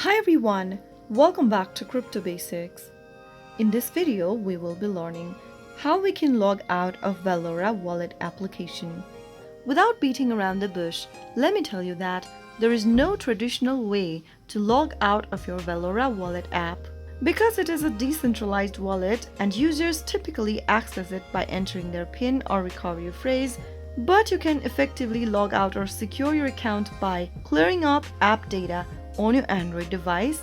Hi everyone, welcome back to Crypto Basics. In this video, we will be learning how we can log out of Valora wallet application. Without beating around the bush, let me tell you that there is no traditional way to log out of your Valora wallet app. Because it is a decentralized wallet and users typically access it by entering their PIN or recovery phrase, but you can effectively log out or secure your account by clearing up app data on your Android device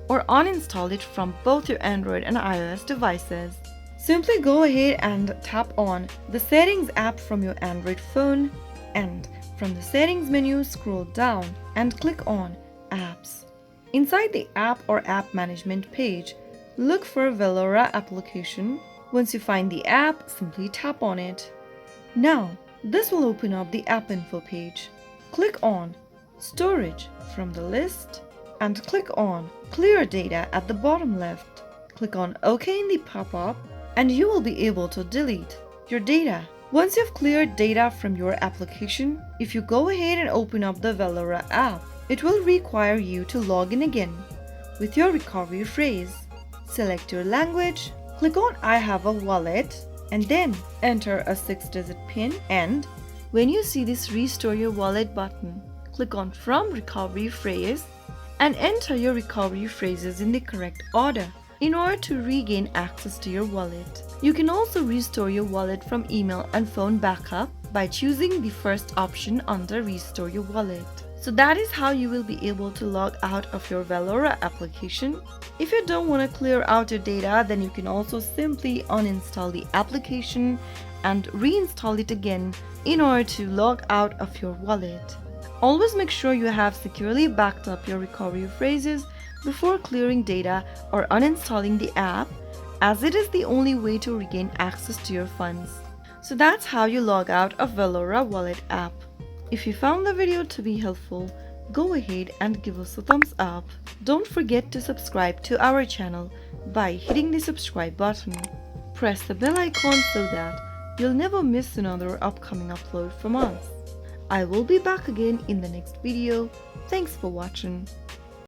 or uninstall it from both your Android and iOS devices. Simply go ahead and tap on the Settings app from your Android phone and from the Settings menu scroll down and click on Apps. Inside the App or App Management page, look for Valora application. Once you find the app, simply tap on it. Now, this will open up the App Info page. Click on Storage from the list and click on Clear Data at the bottom left. Click on OK in the pop-up and you will be able to delete your data. Once you've cleared data from your application, if you go ahead and open up the Valora app, it will require you to log in again with your recovery phrase. Select your language, click on I have a wallet and then enter a 6-digit PIN, and when you see this Restore Your Wallet button, click on From Recovery Phrase and enter your recovery phrases in the correct order in order to regain access to your wallet. You can also restore your wallet from email and phone backup by choosing the first option under Restore Your Wallet. So that is how you will be able to log out of your Valora application. If you don't want to clear out your data, then you can also simply uninstall the application and reinstall it again in order to log out of your wallet. Always make sure you have securely backed up your recovery phrases before clearing data or uninstalling the app, as it is the only way to regain access to your funds. So that's how you log out of Valora wallet app. If you found the video to be helpful, go ahead and give us a thumbs up. Don't forget to subscribe to our channel by hitting the subscribe button. Press the bell icon so that you'll never miss another upcoming upload from us. I will be back again in the next video. Thanks for watching.